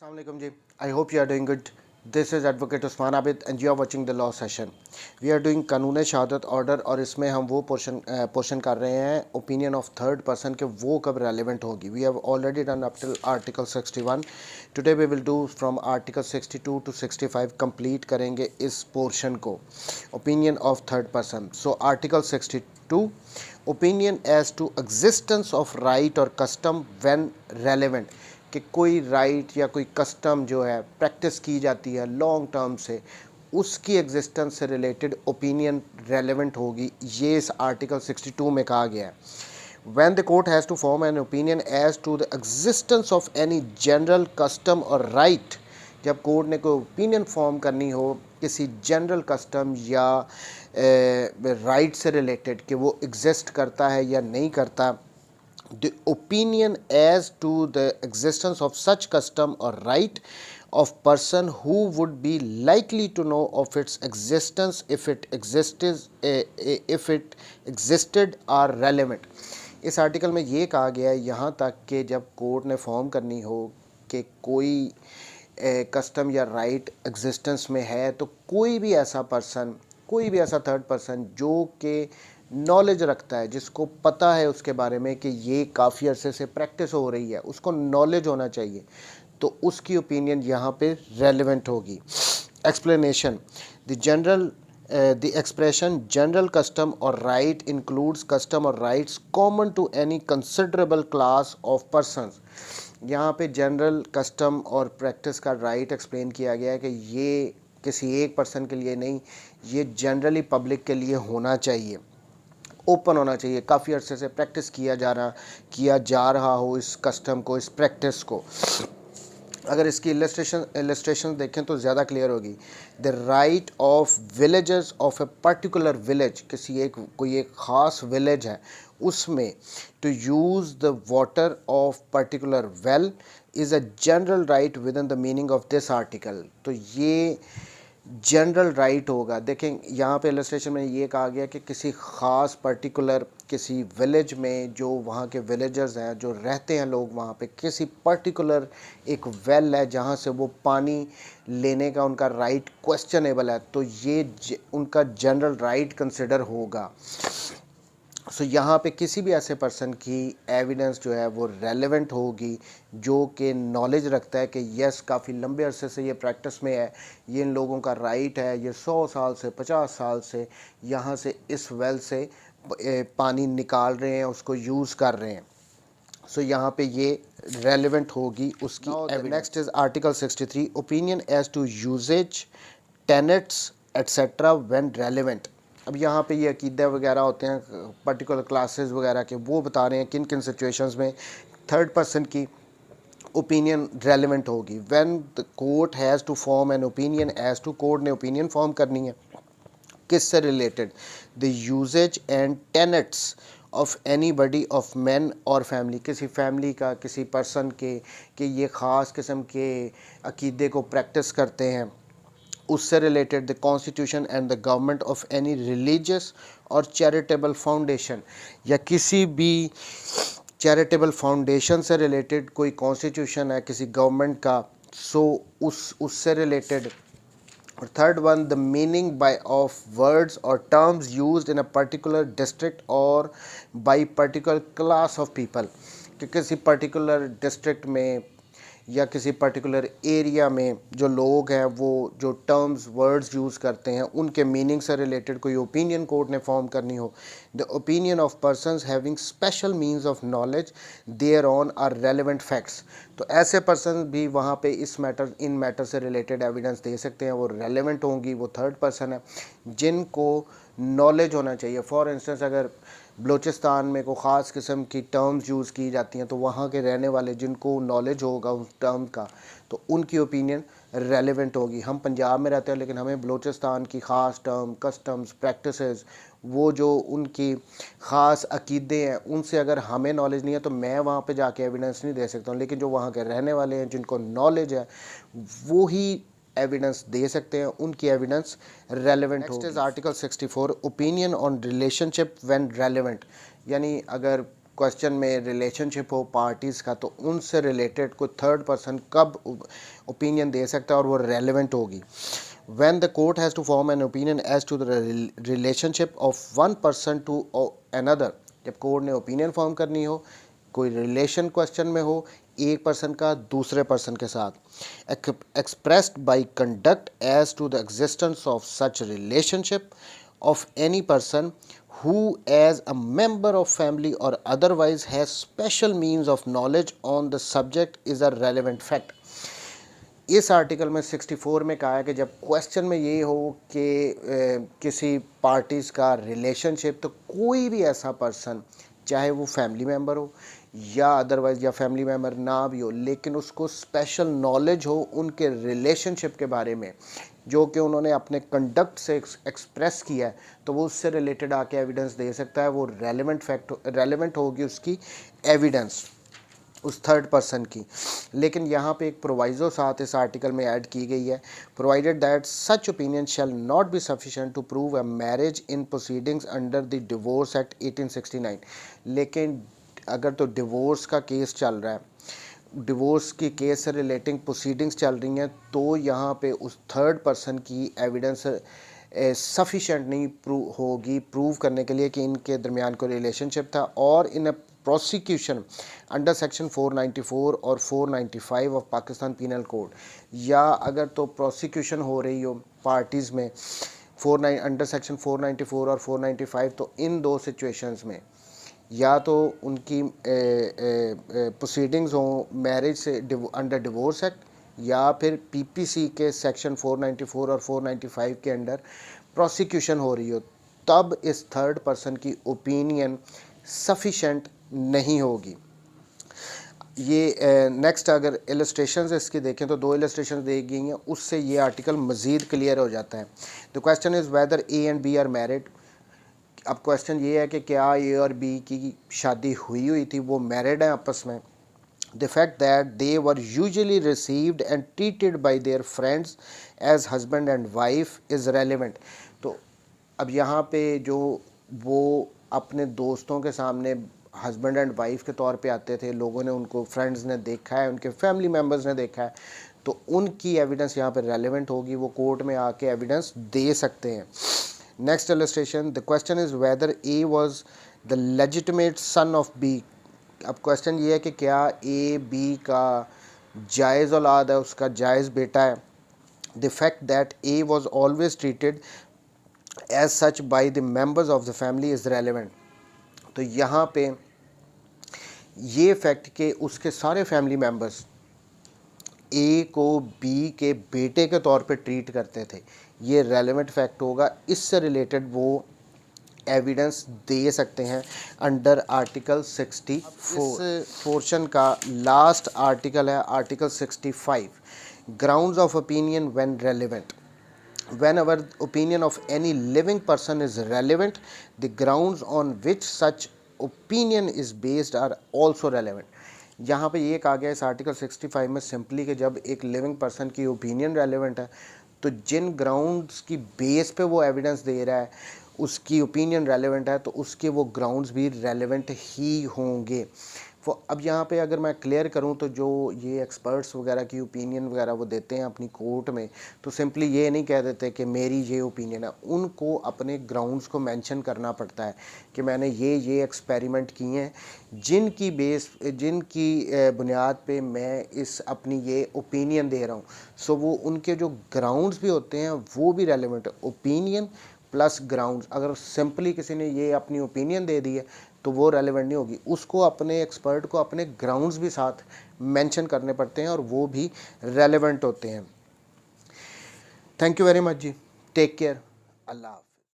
Assalamualaikum ji. I hope you are doing good. This is Advocate Usman Abid and you are watching the law session. We are doing कानून शहादत order और इसमें हम वो portion कर रहे हैं ओपिनियन ऑफ थर्ड पर्सन के वो कब रेलिवेंट होगी. We have already done up till article 61. Today we will do from article 62 to 65. Complete करेंगे इस पोर्शन को opinion of third person. So article 62 opinion as to existence of right और custom when relevant, कि कोई right या कोई custom जो है प्रैक्टिस की जाती है लॉन्ग टर्म से, उसकी एग्जिस्टेंस से रिलेटेड ओपिनियन रेलेवेंट होगी. ये इस आर्टिकल 62 में कहा गया है. When the court has to form an opinion as to the existence of any general custom और राइट, जब कोर्ट ने कोई ओपिनियन फॉर्म करनी हो किसी जनरल कस्टम या राइट से रिलेटेड कि वो एग्जिस्ट करता है या नहीं करता, the opinion as to the existence of such custom or right of person who would be likely to know of its existence if it existed are relevant. इस आर्टिकल में ये कहा गया है यहाँ तक कि जब कोर्ट ने फॉर्म करनी हो कि कोई कस्टम या राइट एग्जिस्टेंस में है, तो कोई भी ऐसा पर्सन, कोई भी ऐसा थर्ड पर्सन जो कि नॉलेज रखता है, जिसको पता है उसके बारे में कि ये काफ़ी अरसे से प्रैक्टिस हो रही है, उसको नॉलेज होना चाहिए, तो उसकी ओपिनियन यहाँ पे रेलेवेंट होगी. Explanation. The expression general custom और राइट इंक्लूड्स कस्टम और rights common to any considerable class of persons. यहाँ पे जनरल कस्टम और प्रैक्टिस का राइट एक्सप्लेन किया गया है कि ये किसी एक पर्सन के लिए नहीं, ये जनरली पब्लिक के लिए होना चाहिए, ओपन होना चाहिए. काफ़ी अरसे से प्रैक्टिस किया जा रहा हो इस कस्टम को, इस प्रैक्टिस को. अगर इसकी इलस्ट्रेशन देखें तो ज़्यादा क्लियर होगी. The right of villages of a particular village, कोई एक ख़ास विलेज है, उसमें to use the water of particular well is a general right within the meaning of this article. तो ये जनरल राइट होगा. देखें यहाँ पे इलस्ट्रेशन में ये कहा गया कि किसी ख़ास पर्टिकुलर किसी विलेज में, जो वहाँ के विलेजर्स हैं, जो रहते हैं लोग वहाँ पे, किसी पर्टिकुलर एक वेल है जहाँ से वो पानी लेने का उनका राइट क्वेश्चनेबल है, तो ये उनका जनरल राइट कंसिडर होगा. सो यहाँ पे किसी भी ऐसे पर्सन की एविडेंस जो है वो रेलेवेंट होगी जो कि नॉलेज रखता है कि यस काफ़ी लंबे अरसे से ये प्रैक्टिस में है, ये इन लोगों का राइट है, ये 100 साल से 50 साल से यहाँ से इस वेल से पानी निकाल रहे हैं, उसको यूज़ कर रहे हैं. सो यहाँ पे ये रेलेवेंट होगी उसकी. Next is article 63 opinion as to usages tenets etcetera when relevant. अब यहाँ पे ये अकीदे वगैरह होते हैं पर्टिकुलर क्लासेस वगैरह के, वो बता रहे हैं किन किन सिचुएशंस में थर्ड पर्सन की ओपिनियन रेलेवेंट होगी. When the court has to form an opinion as to, court ने ओपिनियन फॉर्म करनी है किससे related, the usages and tenets of any body of man और फैमिली, किसी फैमिली का, किसी पर्सन के, कि ये ख़ास किस्म के अकीदे को प्रैक्टिस करते हैं, उससे related the constitution and the government of any religious और चैरिटेबल फाउंडेशन, या किसी भी चैरिटेबल फाउंडेशन से रिलेटेड कोई कॉन्स्टिट्यूशन है किसी गवर्नमेंट का, सो उससे रिलेटेड. और third one the meaning by of words और terms used in a particular district और by particular class of people, कि किसी पर्टिकुलर डिस्ट्रिक्ट में या किसी पर्टिकुलर एरिया में जो लोग हैं वो जो टर्म्स वर्ड्स यूज़ करते हैं उनके मीनिंग से रिलेटेड कोई ओपिनियन कोर्ट ने फॉर्म करनी हो. The opinion of persons having special means of knowledge thereon are relevant facts. तो ऐसे पर्सन भी वहाँ पे इन मैटर से रिलेटेड एविडेंस दे सकते हैं, वो रेलिवेंट होंगी, वो थर्ड पर्सन है जिनको नॉलेज होना चाहिए. फॉर इंस्टेंस अगर बलूचिस्तान में कोई ख़ास किस्म की टर्म्स यूज़ की जाती हैं, तो वहाँ के रहने वाले जिनको नॉलेज होगा उस टर्म का, तो उनकी ओपिनियन रेलेवेंट होगी. हम पंजाब में रहते हैं लेकिन हमें बलूचिस्तान की ख़ास टर्म, कस्टम्स, प्रैक्टिसेस, वो जो उनकी ख़ास अकीदे हैं, उनसे अगर हमें नॉलेज नहीं है तो मैं वहाँ पे जाके एविडेंस नहीं दे सकता हूँ. लेकिन जो वहाँ के रहने वाले हैं जिनको नॉलेज है वो ही एविडेंस दे सकते हैं, उनकी एविडेंस रेलेवेंट होगी. Next is article 64 opinion on relationship when relevant, यानी अगर क्वेश्चन में रिलेशनशिप हो पार्टीज़ का, तो उनसे रिलेटेड कोई थर्ड पर्सन कब ओपिनियन दे सकता है और वो रेलेवेंट होगी। When the court has to form an opinion as to the relationship of one person to another, जब कोर्ट ने ओपिनियन फॉर्म करनी हो, कोई रिलेशन क्वेश्चन में हो एक पर्सन का दूसरे पर्सन के साथ, expressed by conduct as to the existence of such relationship of any person who as a member of family or otherwise has special means of knowledge on the subject is a relevant fact। इस article में 64 में कहा है कि जब question में ये हो कि किसी पार्टीज़ का रिलेशनशिप, तो कोई भी ऐसा पर्सन, चाहे वो फैमिली मेम्बर हो या अदरवाइज़ या फैमिली मेम्बर ना भी हो, लेकिन उसको स्पेशल नॉलेज हो उनके रिलेशनशिप के बारे में जो कि उन्होंने अपने कंडक्ट से एक्सप्रेस किया है, तो वो उससे रिलेटेड आके एविडेंस दे सकता है। वो रेलेवेंट होगी उसकी एविडेंस उस थर्ड पर्सन की। लेकिन यहाँ पे एक प्रोवाइजो साथ इस आर्टिकल में ऐड की गई है, provided that such opinion shall not be sufficient to prove a marriage in proceedings under the divorce act 1869। लेकिन अगर तो डिवोर्स का केस चल रहा है, डिवोर्स की केस से रिलेटिंग प्रोसीडिंग्स चल रही हैं, तो यहाँ पे उस थर्ड पर्सन की एविडेंस सफिशेंट नहीं होगी प्रूव करने के लिए कि इनके दरमियान कोई रिलेशनशिप था। और इन अ प्रोसिक्यूशन अंडर सेक्शन 494 और 495 ऑफ पाकिस्तान पीनल कोड, या अगर तो प्रोसिक्यूशन हो रही हो पार्टीज़ में अंडर सेक्शन 494 और 495, तो इन दो सिचुएशंस में या तो उनकी प्रोसीडिंग्स हों मैरिज से अंडर डिवोर्स एक्ट, या फिर पीपीसी के सेक्शन 494 और 495 के अंडर प्रोसिक्यूशन हो रही हो, तब इस थर्ड पर्सन की ओपिनियन सफिशेंट नहीं होगी। ये नेक्स्ट अगर इलस्ट्रेशंस इसकी देखें तो दो इलस्ट्रेशंस दी गई हैं, उससे ये आर्टिकल मज़ीद क्लियर हो जाता है। The question is whether A and B are married. अब क्वेश्चन ये है कि क्या ए और बी की शादी हुई थी, वो मैरिड हैं आपस में। The fact that they were usually received and treated by their friends as husband and wife is relevant। तो अब यहाँ पे जो वो अपने दोस्तों के सामने हस्बैंड एंड वाइफ के तौर पे आते थे, लोगों ने उनको, फ्रेंड्स ने देखा है, उनके फैमिली मेम्बर्स ने देखा है, तो उनकी एविडेंस यहाँ पे रेलेवेंट होगी, वो कोर्ट में आके एविडेंस दे सकते हैं। Next illustration, the question is whether A was the legitimate son of B. अब क्वेश्चन ये है कि क्या ए बी का जायज़ औलाद है, उसका जायज़ बेटा है। The fact that A was always treated as such by the members of the family is relevant. तो यहाँ पे ये फैक्ट कि उसके सारे फैमिली मेंबर्स ए को बी के बेटे के तौर पे ट्रीट करते थे, ये रेलेवेंट फैक्ट होगा। इससे रिलेटेड वो एविडेंस दे सकते हैं अंडर आर्टिकल 64। इस पोर्शन का लास्ट आर्टिकल है article 65, grounds of opinion when relevant. Whenever opinion of any living person is relevant, the grounds on which such opinion is based are also relevant। यहाँ पे ये कहा गया इस आर्टिकल 65 में सिंपली कि जब एक लिविंग पर्सन की ओपिनियन रेलेवेंट है, तो जिन ग्राउंड्स की बेस पे वो एविडेंस दे रहा है उसकी ओपिनियन रेलेवेंट है, तो उसके वो ग्राउंड्स भी रेलेवेंट ही होंगे। अब यहाँ पे अगर मैं क्लियर करूँ तो जो ये एक्सपर्ट्स वगैरह की ओपिनियन वगैरह वो देते हैं अपनी कोर्ट में, तो सिंपली ये नहीं कह देते कि मेरी ये ओपिनियन है, उनको अपने ग्राउंड्स को मेंशन करना पड़ता है कि मैंने ये एक्सपेरिमेंट किए हैं जिनकी बुनियाद पे मैं इस अपनी ये ओपिनियन दे रहा हूँ। सो वो उनके जो ग्राउंड्स भी होते हैं वो भी रेलेवेंट है, ओपिनियन प्लस ग्राउंड्स। अगर सिंपली किसी ने ये अपनी ओपिनियन दे दी है तो वो रेलेवेंट नहीं होगी, उसको अपने एक्सपर्ट को अपने ग्राउंड्स भी साथ मेंशन करने पड़ते हैं और वो भी रेलेवेंट होते हैं। थैंक यू वेरी मच जी, टेक केयर, अल्लाह।